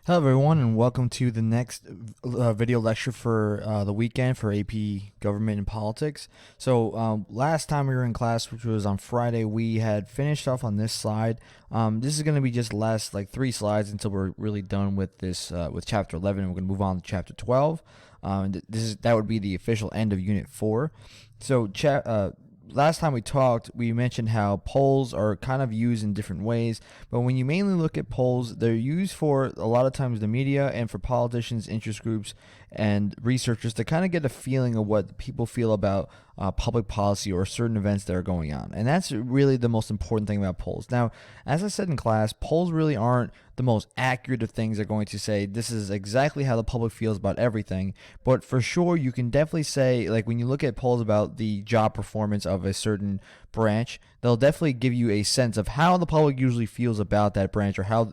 Hello, everyone, and welcome to the next video lecture for the weekend for AP Government and Politics. So, last time we were in class, which was on Friday, we had finished off on this slide. This is going to be just last like 3 slides until we're really done with this with Chapter 11, and we're going to move on to Chapter 12. That would be the official end of Unit 4. So, last time we talked, we mentioned how polls are kind of used in different ways, but when you mainly look at polls, they're used for a lot of times the media and for politicians, interest groups, and researchers to kind of get a feeling of what people feel about public policy or certain events that are going on. And that's really the most important thing about polls. Now, as I said in class, polls really aren't the most accurate of things. They're going to say this is exactly how the public feels about everything, but for sure you can definitely say, like when you look at polls about the job performance of a certain branch, they'll definitely give you a sense of how the public usually feels about that branch or how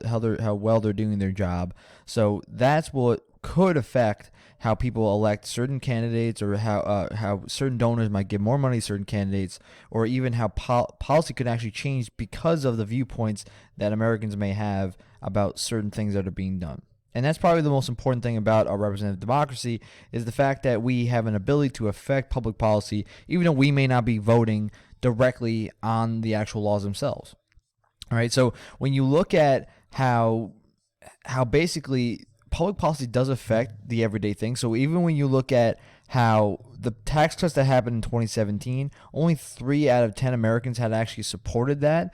well they're doing their job. So that's what could affect how people elect certain candidates, or how certain donors might give more money to certain candidates, or even how policy could actually change because of the viewpoints that Americans may have about certain things that are being done. And that's probably the most important thing about our representative democracy, is the fact that we have an ability to affect public policy, even though we may not be voting directly on the actual laws themselves. All right, so when you look at how basically public policy does affect the everyday thing. So even when you look at how the tax cuts that happened in 2017, only 3 out of 10 Americans had actually supported that.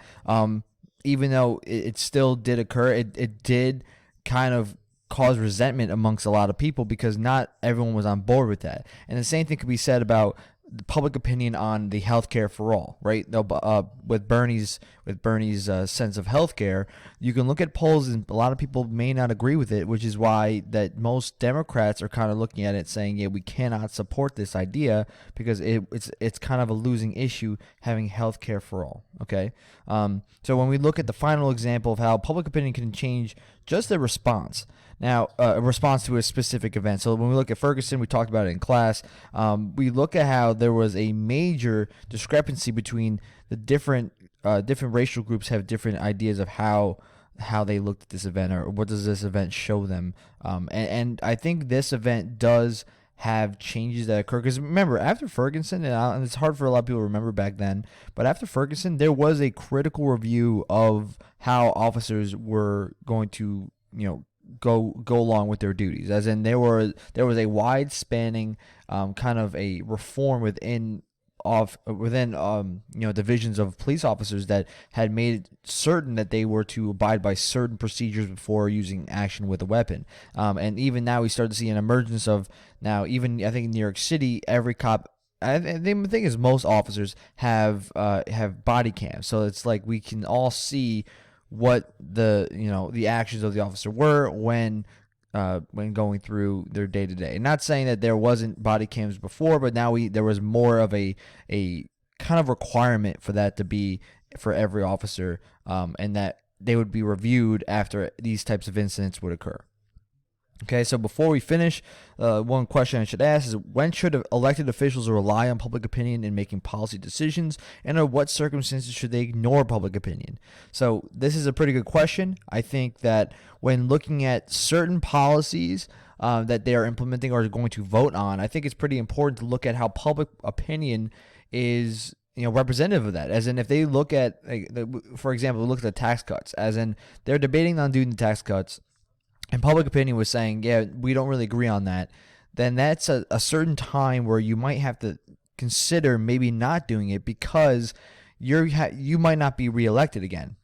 Even though it still did occur, it did kind of cause resentment amongst a lot of people because not everyone was on board with that. And the same thing could be said about the public opinion on the healthcare for all, right? With Bernie's sense of healthcare, you can look at polls and a lot of people may not agree with it, which is why that most Democrats are kind of looking at it saying, yeah, we cannot support this idea because it's kind of a losing issue having healthcare for all. Okay, so when we look at the final example of how public opinion can change just the response. Now, a response to a specific event. So when we look at Ferguson, we talked about it in class. We look at how there was a major discrepancy between the different racial groups have different ideas of how they looked at this event, or what does this event show them. And I think this event does have changes that occur, because remember, after Ferguson, and it's hard for a lot of people to remember back then, but after Ferguson, there was a critical review of how officers were going to, go along with their duties. As in, there was a wide spanning kind of a reform within divisions of police officers that had made certain that they were to abide by certain procedures before using action with a weapon. And even now we start to see an emergence of, now even I think in New York City, every cop, the thing is, most officers have body cams, so it's like we can all see what the actions of the officer were when going through their day to day. Not saying that there wasn't body cams before, but now there was more of a kind of requirement for that to be for every officer, and that they would be reviewed after these types of incidents would occur. Okay, so before we finish, one question I should ask is, when should elected officials rely on public opinion in making policy decisions, and under what circumstances should they ignore public opinion? So this is a pretty good question. I think that when looking at certain policies that they are implementing or are going to vote on, I think it's pretty important to look at how public opinion is representative of that. As in, if they look at, for example, look at the tax cuts, as in they're debating on doing the tax cuts, and public opinion was saying, yeah, we don't really agree on that, then that's a certain time where you might have to consider maybe not doing it, because you might not be reelected again.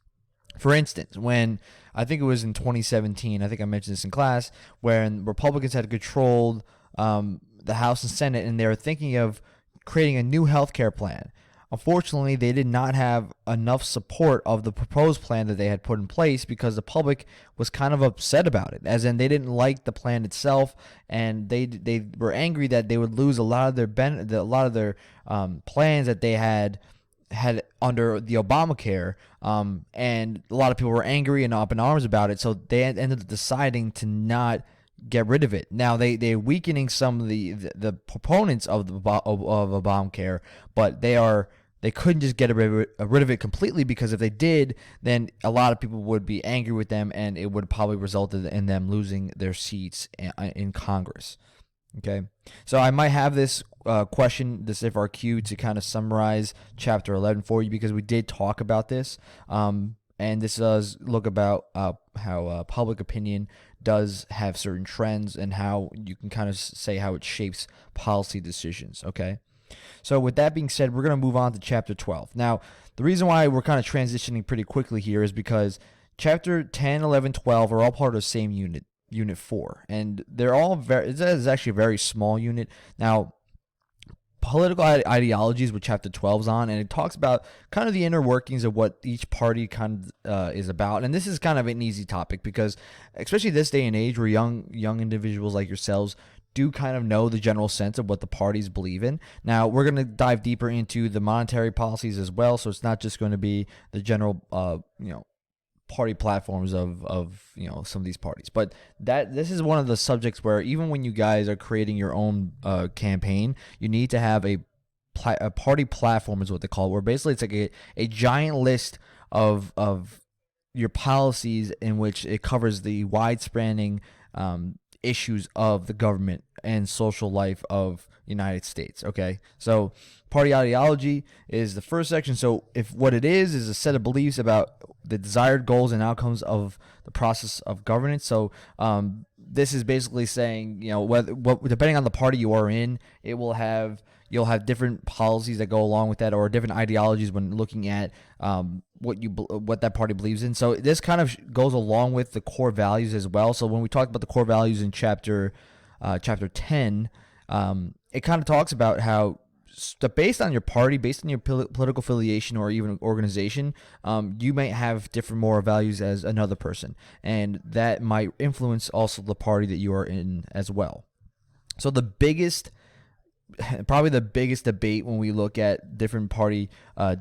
For instance, when I think it was in 2017, I think I mentioned this in class, when Republicans had controlled the House and Senate, and they were thinking of creating a new healthcare plan. Unfortunately, they did not have enough support of the proposed plan that they had put in place, because the public was kind of upset about it. As in, they didn't like the plan itself, and they were angry that they would lose a lot of their plans that they had under the Obamacare, and a lot of people were angry and up in arms about it. So they ended up deciding to not get rid of it. Now they're weakening some of the proponents of Obamacare, but they they couldn't just get rid of it completely, because if they did, then a lot of people would be angry with them, and it would probably result in them losing their seats in Congress. Okay, so I might have this question, this FRQ, to kind of summarize Chapter 11 for you, because we did talk about this, and this does look about how public opinion does have certain trends, and how you can kind of say how it shapes policy decisions. Okay, so with that being said, we're going to move on to Chapter 12. Now, the reason why we're kind of transitioning pretty quickly here is because Chapter 10, 11, 12 are all part of the same unit. Unit 4, and they're all it's actually a very small unit. Now, political ideologies, with Chapter 12's on, and it talks about kind of the inner workings of what each party kind of is about. And this is kind of an easy topic, because especially this day and age, where young individuals like yourselves do kind of know the general sense of what the parties believe in. Now, we're going to dive deeper into the monetary policies as well, so it's not just going to be the general party platforms of some of these parties, but this is one of the subjects where, even when you guys are creating your own campaign, you need to have a party platform, is what they call it, where basically it's like a giant list of your policies, in which it covers the wide-spanning issues of the government and social life of United States. Okay, so party ideology is the first section. So if what it is a set of beliefs about the desired goals and outcomes of the process of governance. So this is basically saying, depending on the party you are in, you'll have different policies that go along with that, or different ideologies when looking at what that party believes in. So this kind of goes along with the core values as well. So when we talk about the core values in chapter 10, it kind of talks about how, based on your party, based on your political affiliation, or even organization, you might have different moral values as another person, and that might influence also the party that you are in as well. So probably the biggest debate when we look at different party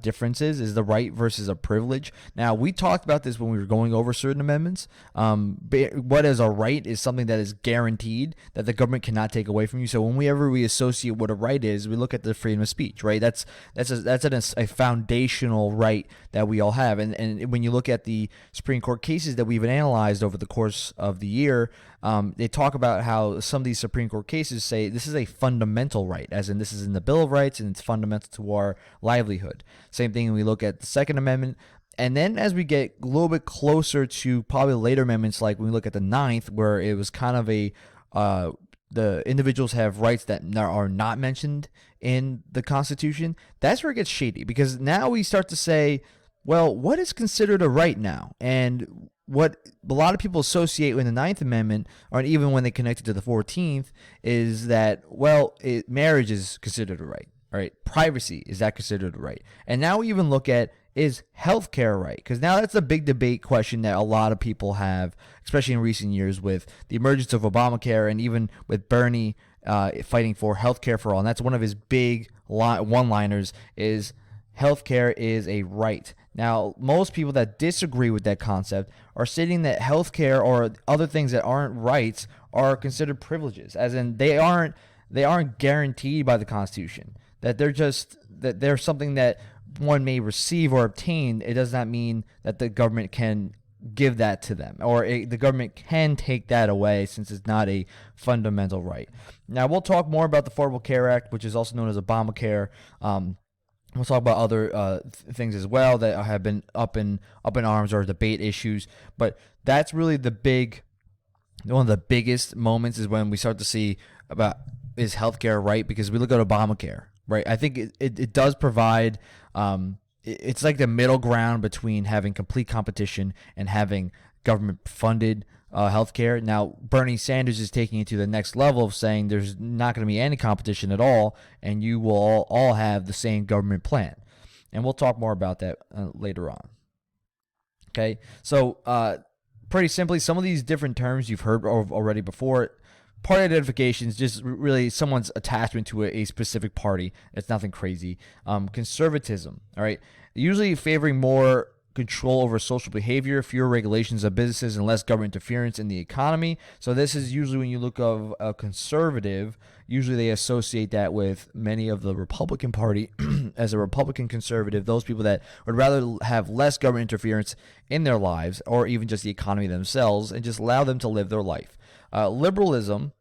differences is the right versus a privilege. Now, we talked about this when we were going over certain amendments. What is a right is something that is guaranteed, that the government cannot take away from you. So whenever we associate what a right is, we look at the freedom of speech, right? That's a foundational right that we all have. And when you look at the Supreme Court cases that we've analyzed over the course of the year, they talk about how some of these Supreme Court cases say this is a fundamental right, as in this is in the Bill of Rights, and it's fundamental to our livelihood. Same thing when we look at the Second Amendment. And then as we get a little bit closer to probably later amendments, like when we look at the Ninth, where it was kind of the individuals have rights that are not mentioned in the Constitution, that's where it gets shady, because now we start to say, well, what is considered a right now? And what a lot of people associate with the Ninth Amendment, or even when they connect it to the 14th, is that, well, marriage is considered a right. All right, privacy, is that considered a right? And now we even look at, is healthcare a right? Because now that's a big debate question that a lot of people have, especially in recent years with the emergence of Obamacare, and even with Bernie fighting for healthcare for all. And that's one of his big one-liners, is healthcare is a right. Now, most people that disagree with that concept are stating that healthcare or other things that aren't rights are considered privileges, as in they aren't guaranteed by the Constitution. That they're something that one may receive or obtain. It does not mean that the government can give that to them, or the government can take that away, since it's not a fundamental right. Now, we'll talk more about the Affordable Care Act, which is also known as Obamacare. We'll talk about other things as well that have been up in arms or debate issues. But that's really one of the biggest moments, is when we start to see about, is healthcare right? Because we look at Obamacare, right? I think it does provide, it's like the middle ground between having complete competition and having government-funded healthcare. Now, Bernie Sanders is taking it to the next level of saying there's not going to be any competition at all, and you will all have the same government plan. And we'll talk more about that later on. Okay, so pretty simply, some of these different terms you've heard already before. Party identification is just really someone's attachment to a specific party. It's nothing crazy. Conservatism, all right, usually favoring more control over social behavior, fewer regulations of businesses, and less government interference in the economy. So this is usually when you look of a conservative, usually they associate that with many of the Republican Party as a Republican conservative, those people that would rather have less government interference in their lives or even just the economy themselves and just allow them to live their life. Liberalism,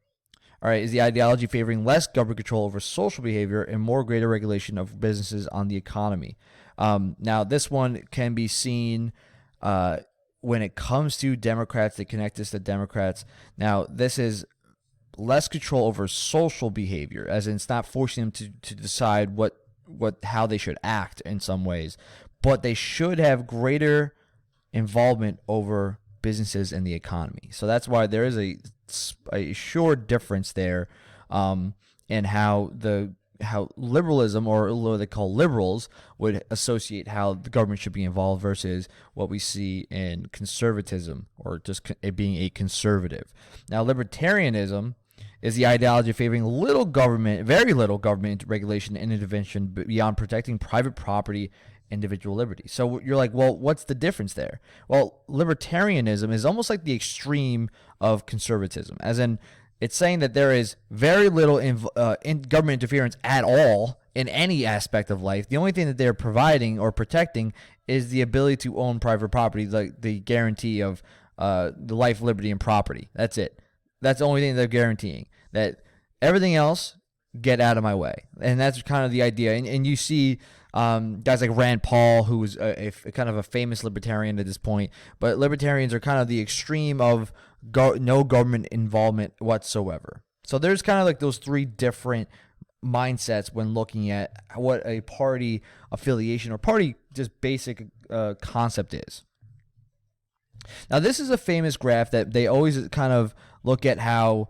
all right, is the ideology favoring less government control over social behavior and more greater regulation of businesses on the economy. Now, this one can be seen when it comes to Democrats. They connect this to Democrats. Now, this is less control over social behavior, as in it's not forcing them to decide how they should act in some ways, but they should have greater involvement over businesses and the economy. So that's why there is a sure difference there in how liberalism, or what they call liberals, would associate how the government should be involved versus what we see in conservatism, or just it being a conservative. Now, libertarianism is the ideology favoring little government, very little government regulation and intervention beyond protecting private property, individual liberty. So you're like, well, what's the difference there? Well, libertarianism is almost like the extreme of conservatism, as in it's saying that there is very little in government interference at all in any aspect of life. The only thing that they're providing or protecting is the ability to own private property, like the guarantee of the life, liberty, and property. That's it. That's the only thing they're guaranteeing. That everything else, get out of my way. And that's kind of the idea. And you see guys like Rand Paul, who is a kind of a famous libertarian at this point. But libertarians are kind of the extreme of no government involvement whatsoever. So there's kind of like those three different mindsets when looking at what a party affiliation or party just basic concept is. Now, this is a famous graph that they always kind of look at how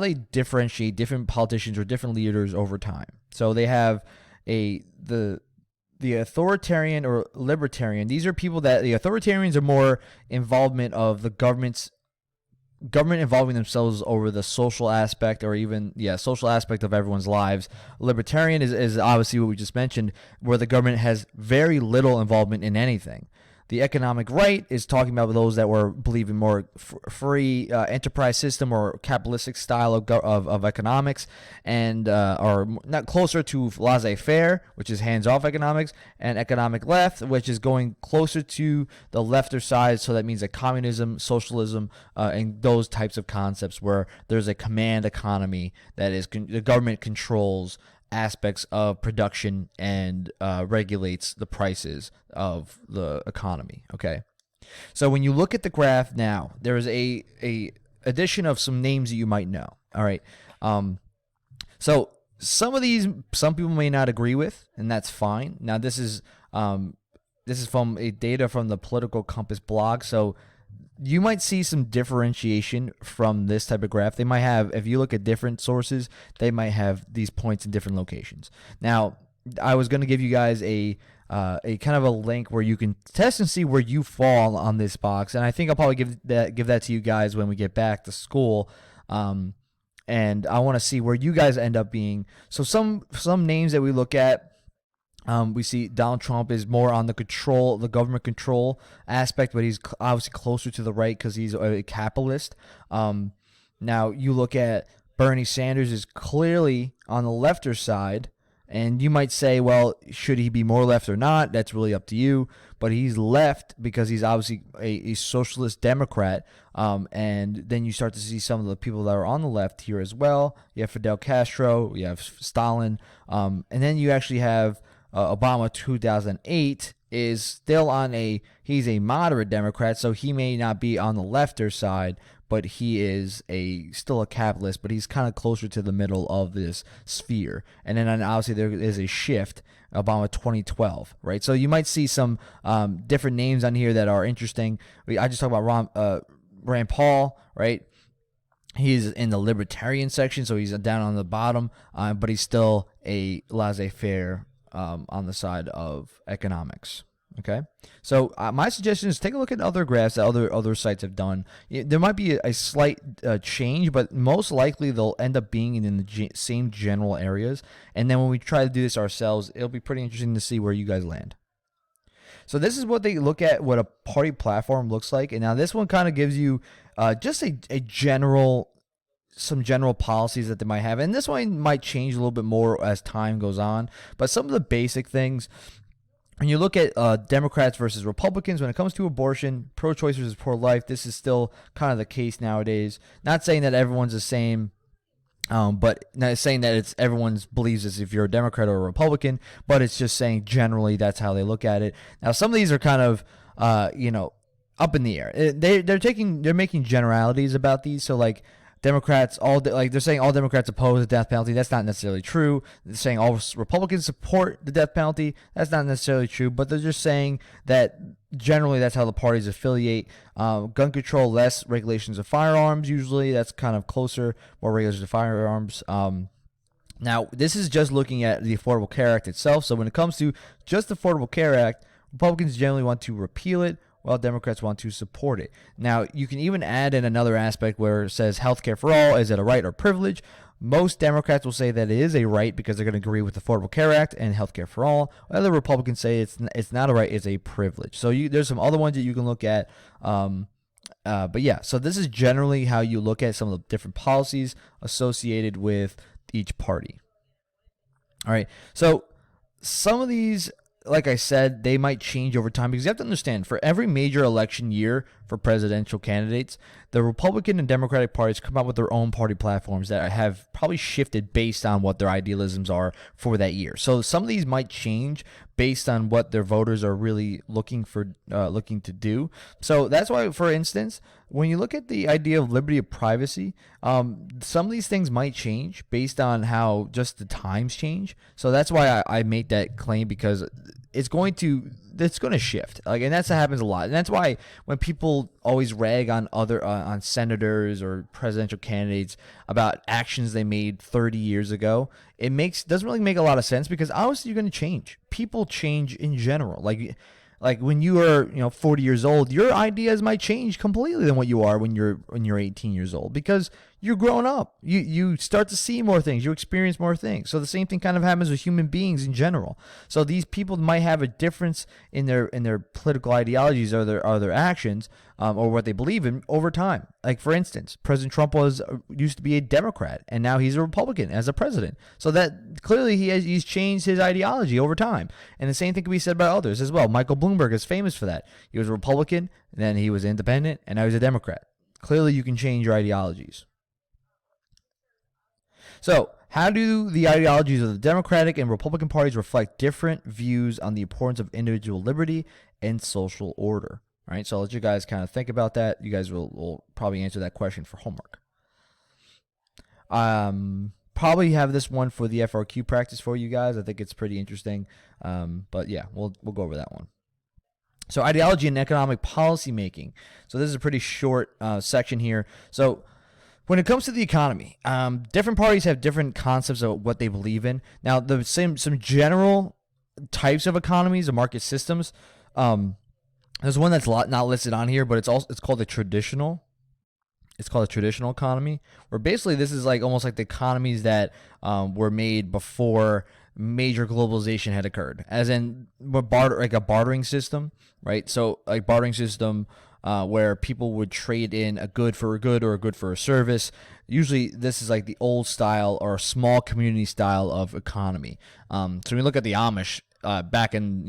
they differentiate different politicians or different leaders over time. So they have the authoritarian or libertarian. These are people that the authoritarians are more involvement of the government involving themselves over the social aspect, or even social aspect of everyone's lives. Libertarian is obviously what we just mentioned, where the government has very little involvement in anything. The economic right is talking about those that were believing more free enterprise system or capitalistic style of economics, and are not closer to laissez-faire, which is hands-off economics, and economic left, which is going closer to the lefter side. So that means like communism, socialism, and those types of concepts where there's a command economy that is the government controls aspects of production and regulates the prices of the economy. Okay, so when you look at the graph now, there is a addition of some names that you might know. All right, so some of these some people may not agree with, and that's fine. Now this is from a data from the Political Compass blog, so you might see some differentiation from this type of graph. They might have, if you look at different sources, they might have these points in different locations. Now, I was going to give you guys a kind of a link where you can test and see where you fall on this box, and I think I'll probably give that to you guys when we get back to school. And I want to see where you guys end up being. So some names that we look at. We see Donald Trump is more on the government control aspect, but he's obviously closer to the right because he's a capitalist. Now you look at Bernie Sanders is clearly on the lefter side, and you might say, well, should he be more left or not? That's really up to you. But he's left because he's obviously a socialist Democrat. And then you start to see some of the people that are on the left here as well. You have Fidel Castro, you have Stalin, and then you actually have Obama 2008 is still he's a moderate Democrat, so he may not be on the lefter side, but he is still a capitalist, but he's kind of closer to the middle of this sphere. And then obviously there is a shift, Obama 2012, right? So you might see some different names on here that are interesting. I just talked about Rand Paul, right? He's in the libertarian section, so he's down on the bottom, but he's still a laissez-faire on the side of economics. Okay, so my suggestion is take a look at other graphs that other sites have done. There might be a slight change, but most likely they'll end up being in the same general areas. And then when we try to do this ourselves, it'll be pretty interesting to see where you guys land. So this is what they look at, what a party platform looks like. And now this one kind of gives you just a general, some general policies that they might have. And this one might change a little bit more as time goes on. But some of the basic things, when you look at Democrats versus Republicans, when it comes to abortion, pro-choice versus pro-life, this is still kind of the case nowadays. Not saying that everyone's the same, but not saying that it's everyone's believes as if you're a Democrat or a Republican, but it's just saying generally that's how they look at it. Now, some of these are kind of, up in the air. They're making generalities about these. So like Democrats, they're saying all Democrats oppose the death penalty. That's not necessarily true. They're saying all Republicans support the death penalty. That's not necessarily true. But they're just saying that generally that's how the parties affiliate. Gun control, less regulations of firearms. Usually that's kind of closer, more regulations of firearms. Now, this is just looking at the Affordable Care Act itself. So when it comes to just the Affordable Care Act, Republicans generally want to repeal it, while Democrats want to support it. Now, you can even add in another aspect where it says healthcare for all. Is it a right or privilege? Most Democrats will say that it is a right because they're going to agree with the Affordable Care Act and healthcare for all. Other Republicans say it's not a right, it's a privilege. So there's some other ones that you can look at. But yeah, so this is generally how you look at some of the different policies associated with each party. All right, so some of these, like I said, they might change over time because you have to understand, for every major election year for presidential candidates, the Republican and Democratic parties come out with their own party platforms that have probably shifted based on what their idealisms are for that year. So some of these might change based on what their voters are really looking to do. So that's why, for instance, when you look at the idea of liberty of privacy, some of these things might change based on how just the times change. So that's why I make that claim, because it's going to shift, and that's what happens a lot. And that's why when people always rag on on senators or presidential candidates about actions they made 30 years ago, it doesn't really make a lot of sense, because obviously you're going to change. People change in general. Like when you are 40 years old, your ideas might change completely than what you are when you're 18 years old, because you're growing up. You start to see more things, you experience more things. So the same thing kind of happens with human beings in general. So these people might have a difference in their political ideologies or their actions, or what they believe in over time. Like, for instance, President Trump used to be a Democrat, and now he's a Republican as a president. So that clearly he's changed his ideology over time. And the same thing can be said about others as well. Michael Bloomberg is famous for that. He was a Republican, then he was independent, and now he's a Democrat. Clearly you can change your ideologies. So, how do the ideologies of the Democratic and Republican parties reflect different views on the importance of individual liberty and social order? All right, so I'll let you guys kind of think about that. You guys will probably answer that question for homework. Probably have this one for the FRQ practice for you guys. I think it's pretty interesting. But yeah, we'll go over that one. So, ideology and economic policy making. So this is a pretty short section here. So when it comes to the economy, different parties have different concepts of what they believe in. Now, some general types of economies or market systems. There's one that's not listed on here, but it's called a traditional. It's called a traditional economy, where basically this is like almost like the economies that were made before major globalization had occurred, as in like a bartering system, right? So like bartering system where people would trade in a good for a good or a good for a service. Usually this is like the old style or small community style of economy. So when we look at the Amish back in,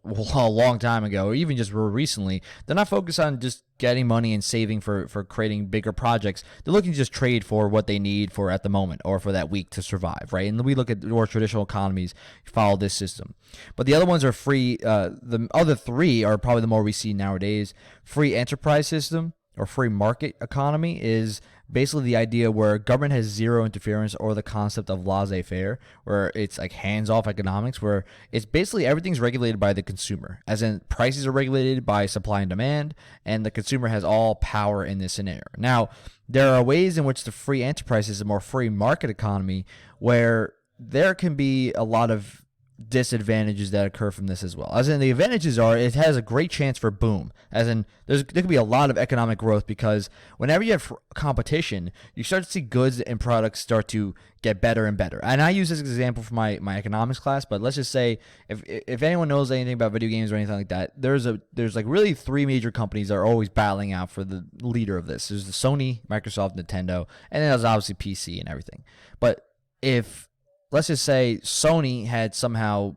a long time ago, or even just recently, they're not focused on just getting money and saving for creating bigger projects. They're looking to just trade for what they need for at the moment or for that week to survive, right? And we look at more traditional economies follow this system. But the other ones are free. The other three are probably the more we see nowadays. Free enterprise system or free market economy is basically the idea where government has zero interference, or the concept of laissez-faire, where it's like hands-off economics, where it's basically everything's regulated by the consumer, as in prices are regulated by supply and demand, and the consumer has all power in this scenario. Now, there are ways in which the free enterprise system or free market economy, where there can be a lot of disadvantages that occur from this as well. As in, the advantages are it has a great chance for boom. As in, there could be a lot of economic growth because whenever you have competition, you start to see goods and products start to get better and better. And I use this example for my economics class, but let's just say if anyone knows anything about video games or anything like that, there's like really three major companies that are always battling out for the leader of this. There's the Sony, Microsoft, Nintendo, and then there's obviously PC and everything. But if let's just say Sony had somehow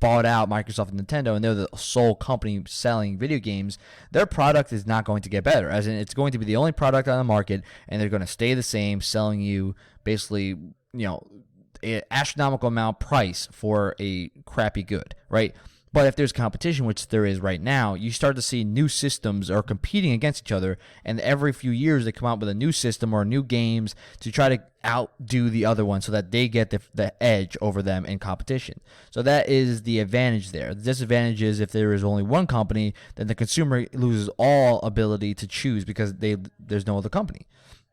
bought out Microsoft and Nintendo and they're the sole company selling video games, their product is not going to get better. As in, it's going to be the only product on the market and they're going to stay the same, selling you basically, an astronomical amount price for a crappy good, right? But if there's competition, which there is right now, you start to see new systems are competing against each other, and every few years they come out with a new system or new games to try to outdo the other one so that they get the edge over them in competition. So that is the advantage there. The disadvantage is if there is only one company, then the consumer loses all ability to choose because there's no other company.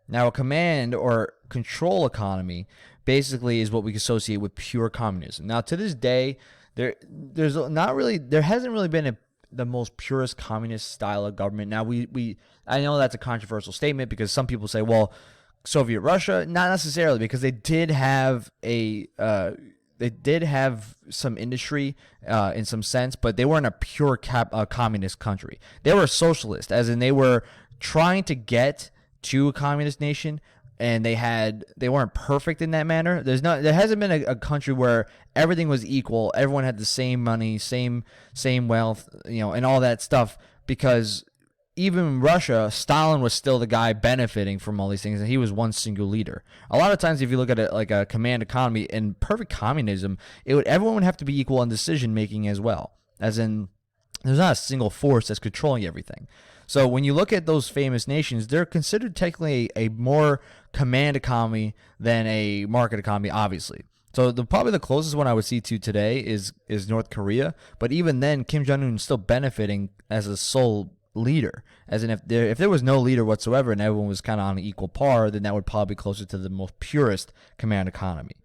Now, a command or control economy basically is what we associate with pure communism. Now, to this day, there hasn't really been the most purest communist style of government. Now I know that's a controversial statement because some people say, well, Soviet Russia, not necessarily, because they did have some industry in some sense, but they weren't a pure communist country. They were a socialist, as in they were trying to get to a communist nation. And they weren't perfect in that manner. There hasn't been a country where everything was equal, everyone had the same money, same wealth, and all that stuff. Because even in Russia, Stalin was still the guy benefiting from all these things, and he was one single leader. A lot of times, if you look at it like a command economy in perfect communism, everyone would have to be equal in decision making as well. As in, there's not a single force that's controlling everything. So when you look at those famous nations, they're considered technically a more command economy than a market economy, obviously. So probably the closest one I would see to today is North Korea. But even then, Kim Jong-un is still benefiting as a sole leader. As in, if there was no leader whatsoever and everyone was kind of on an equal par, then that would probably be closer to the most purest command economy.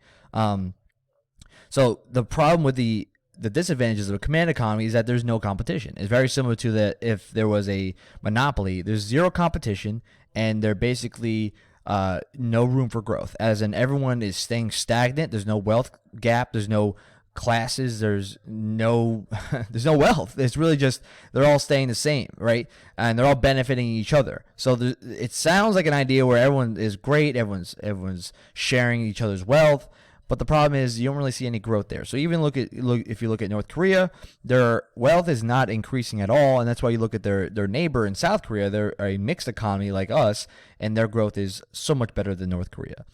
So the problem with the disadvantages of a command economy is that there's no competition. It's very similar to that if there was a monopoly, there's zero competition and there basically no room for growth. As in, everyone is staying stagnant. There's no wealth gap. There's no classes. There's no wealth. It's really just they're all staying the same, right? And they're all benefiting each other. So it sounds like an idea where everyone is great. Everyone's sharing each other's wealth. But the problem is you don't really see any growth there. So even if you look at North Korea, their wealth is not increasing at all, and that's why you look at their neighbor in South Korea. They're a mixed economy like us, and their growth is so much better than North Korea.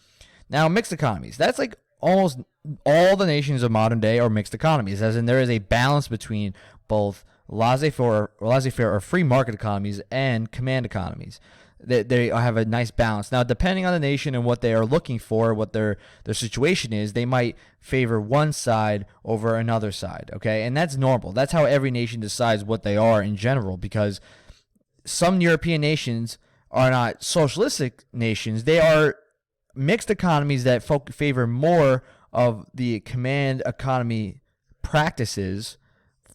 Now, mixed economies. That's like almost all the nations of modern day are mixed economies, as in there is a balance between both laissez-faire or free market economies and command economies. They have a nice balance. Now, depending on the nation and what they are looking for, what their situation is, they might favor one side over another side, okay? And that's normal. That's how every nation decides what they are in general, because some European nations are not socialistic nations. They are mixed economies that favor more of the command economy practices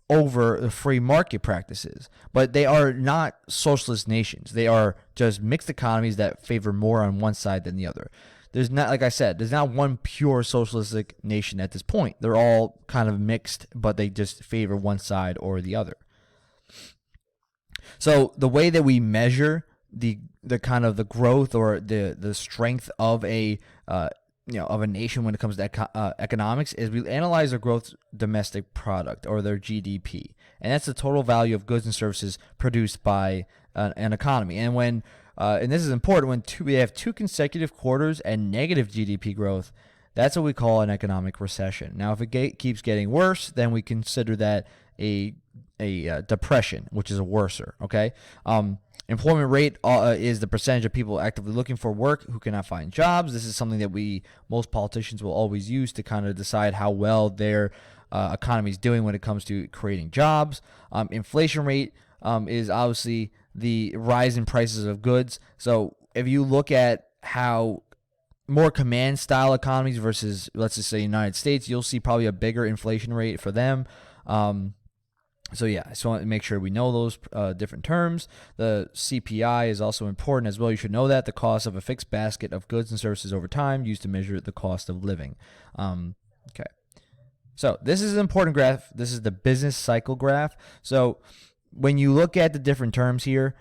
over the free market practices. But they are not socialist nations. They are just mixed economies that favor more on one side than the other. There's not, like I said, there's not one pure socialistic nation at this point. They're all kind of mixed, but they just favor one side or the other. So the way that we measure the kind of the growth or the strength of a of a nation when it comes to economics is we analyze their gross domestic product, or their GDP, and that's the total value of goods and services produced by an economy. And when and this is important, when we have two consecutive quarters and negative GDP growth, that's what we call an economic recession. Now, if it keeps getting worse, then we consider that a depression, which is a worser. Okay. Employment rate is the percentage of people actively looking for work who cannot find jobs. This is something that most politicians will always use to kind of decide how well their economy is doing when it comes to creating jobs. Inflation rate is obviously the rise in prices of goods. So if you look at how more command style economies versus, let's just say, United States, you'll see probably a bigger inflation rate for them. So yeah, I just want to make sure we know those different terms. The CPI is also important as well. You should know that the cost of a fixed basket of goods and services over time used to measure the cost of living. Okay. So this is an important graph. This is the business cycle graph. So when you look at the different terms here,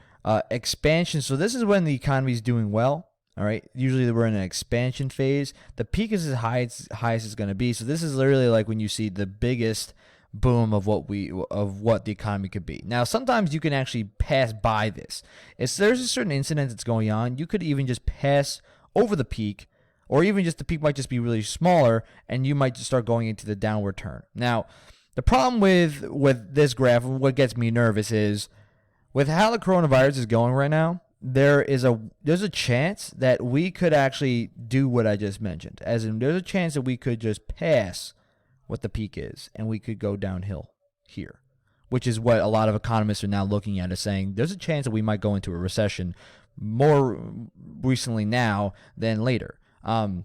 expansion. So this is when the economy is doing well. All right. Usually we're in an expansion phase. The peak is as high as it's going to be. So this is literally like when you see the biggest boom of what the economy could be. Now, sometimes you can actually pass by this. If there's a certain incident that's going on, you could even just pass over the peak, or even just the peak might just be really smaller, and you might just start going into the downward turn. Now, the problem with this graph, what gets me nervous is with how the coronavirus is going right now, there's a chance that we could actually do what I just mentioned. As in, there's a chance that we could just pass what the peak is, and we could go downhill here, which is what a lot of economists are now looking at, is saying there's a chance that we might go into a recession more recently now than later. And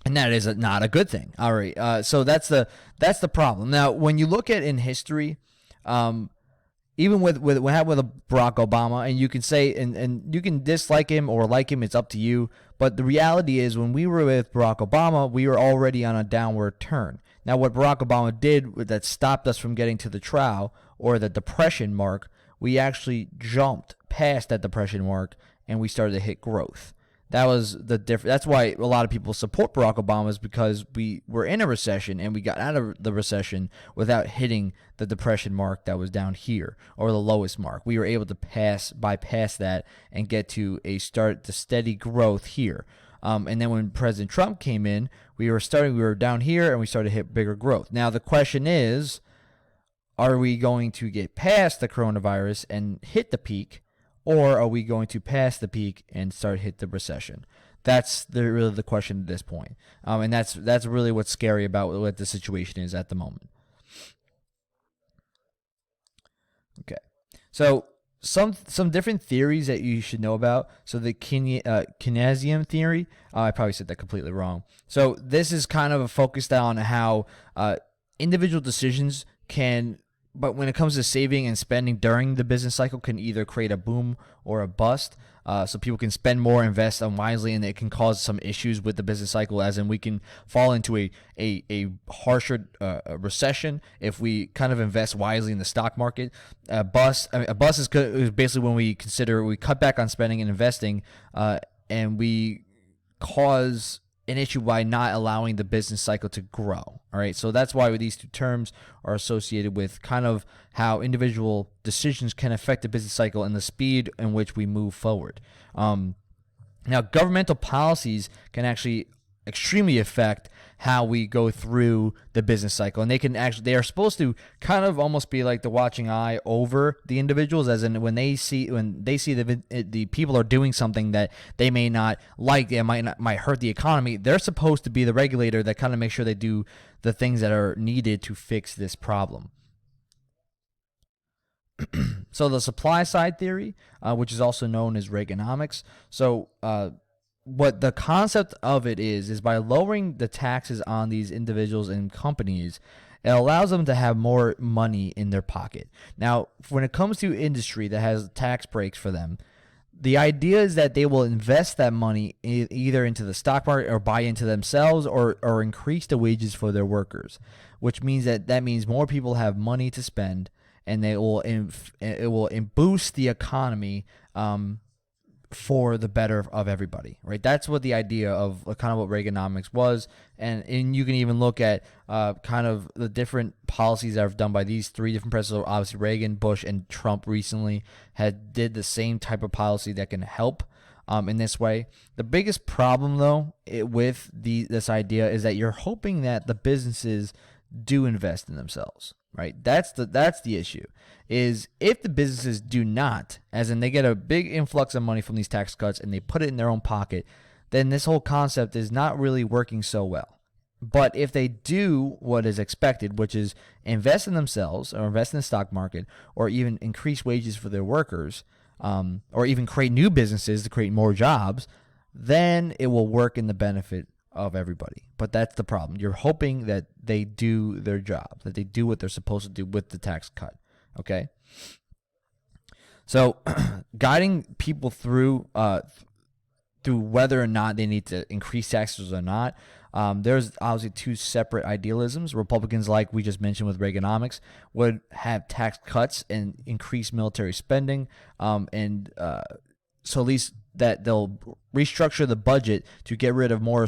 that is not a good thing. All right. So that's the problem. Now, when you look at in history, even with what happened with Barack Obama, and you can say, and you can dislike him or like him, it's up to you. But the reality is, when we were with Barack Obama, we were already on a downward turn. Now, what Barack Obama did that stopped us from getting to the trial or the depression mark, we actually jumped past that depression mark and we started to hit growth. That was the difference. That's why a lot of people support Barack Obama, is because we were in a recession and we got out of the recession without hitting the depression mark that was down here, or the lowest mark. We were able to bypass that and get to steady growth here. And then when President Trump came in, we were down here and we started to hit bigger growth. Now the question is, are we going to get past the coronavirus and hit the peak, or are we going to pass the peak and start hit the recession? That's really the question at this point. And that's really what's scary about what the situation is at the moment. Okay. So some different theories that you should know about. So the Keynesian theory, I probably said that completely wrong. So this is kind of focused on how individual decisions but when it comes to saving and spending during the business cycle, can either create a boom or a bust. So people can spend more, invest unwisely, and it can cause some issues with the business cycle, as in we can fall into a harsher recession if we kind of invest wisely in the stock market. A bust is basically when we cut back on spending and investing, and we cause an issue by not allowing the business cycle to grow. All right, so that's why these two terms are associated with kind of how individual decisions can affect the business cycle and the speed in which we move forward. Now, governmental policies can actually extremely affect how we go through the business cycle, and they are supposed to kind of almost be like the watching eye over the individuals, as in when they see the people are doing something that they may not like, that might hurt the economy. They're supposed to be the regulator that kind of makes sure they do the things that are needed to fix this problem. So the supply side theory, which is also known as Reaganomics. So what the concept of it is by lowering the taxes on these individuals and companies, it allows them to have more money in their pocket. Now, when it comes to industry that has tax breaks for them, the idea is that they will invest that money either into the stock market or buy into themselves, or increase the wages for their workers, which means that means more people have money to spend, and it will boost the economy for the better of everybody, right? That's what the idea of kind of what Reaganomics was, and you can even look at kind of the different policies that are done by these three different presidents. Obviously, Reagan, Bush, and Trump recently did the same type of policy that can help in this way. The biggest problem, though, with this idea is that you're hoping that the businesses do invest in themselves. Right, that's the issue. Is if the businesses do not, as in they get a big influx of money from these tax cuts and they put it in their own pocket, then this whole concept is not really working so well. But if they do what is expected, which is invest in themselves or invest in the stock market, or even increase wages for their workers, or even create new businesses to create more jobs, then it will work in the benefit of everybody. But that's the problem. You're hoping that they do their job, that they do what they're supposed to do with the tax cut. Okay? So guiding people through whether or not they need to increase taxes or not, there's obviously two separate idealisms. Republicans, like we just mentioned with Reaganomics, would have tax cuts and increase military spending, so at least that they'll restructure the budget to get rid of more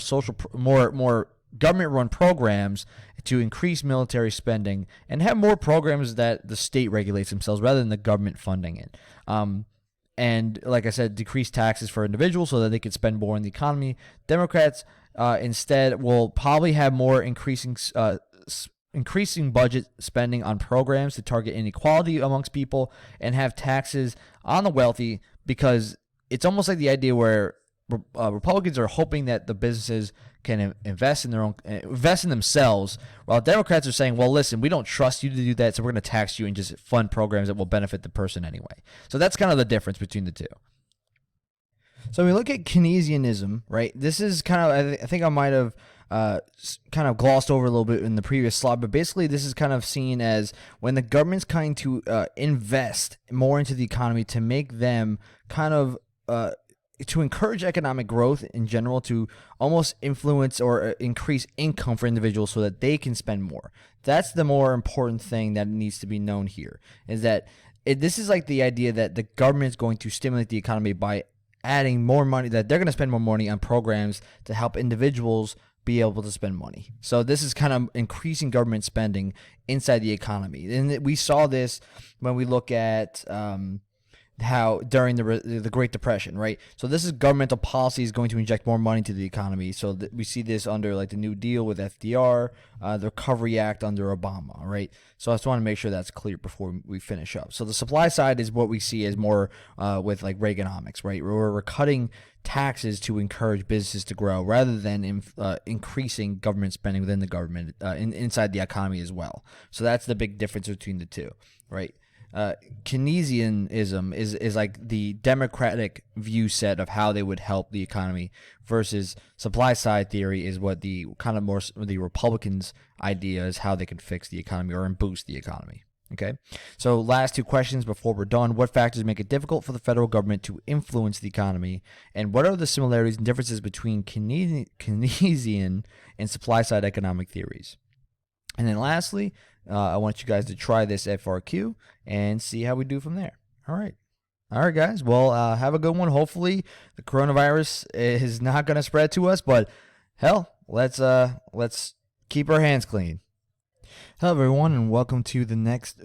more government-run programs to increase military spending and have more programs that the state regulates themselves rather than the government funding it. And like I said, decrease taxes for individuals so that they could spend more in the economy. Democrats instead will probably have more increasing budget spending on programs to target inequality amongst people and have taxes on the wealthy, because it's almost like the idea where Republicans are hoping that the businesses can invest in themselves, while Democrats are saying, well, listen, we don't trust you to do that, so we're going to tax you and just fund programs that will benefit the person anyway. So that's kind of the difference between the two. So we look at Keynesianism, right? This is kind of, I think I might have kind of glossed over a little bit in the previous slide, but basically this is kind of seen as when the government's kind to invest more into the economy to make them kind of to encourage economic growth in general, to almost influence or increase income for individuals so that they can spend more. That's the more important thing that needs to be known here, is that this is like the idea that the government is going to stimulate the economy by adding more money, that they're going to spend more money on programs to help individuals be able to spend money. So this is kind of increasing government spending inside the economy. And we saw this when we look at how during the Great Depression, right? So this is governmental policies going to inject more money to the economy. So we see this under like the New Deal with FDR, the Recovery Act under Obama, right? So I just want to make sure that's clear before we finish up. So the supply side is what we see as more with like Reaganomics, right? Where we're cutting taxes to encourage businesses to grow rather than increasing government spending within the government inside the economy as well. So that's the big difference between the two, right? Keynesianism is like the democratic view set of how they would help the economy, versus supply side theory is what the kind of more the Republicans' idea is how they can fix the economy or boost the economy. Okay, so last two questions before we're done. What factors make it difficult for the federal government to influence the economy? And what are the similarities and differences between Keynesian and supply side economic theories? And then lastly, I want you guys to try this FRQ and see how we do from there. All right, guys. Well, have a good one. Hopefully, the coronavirus is not going to spread to us, but hell, let's keep our hands clean. Hello, everyone, and welcome to the next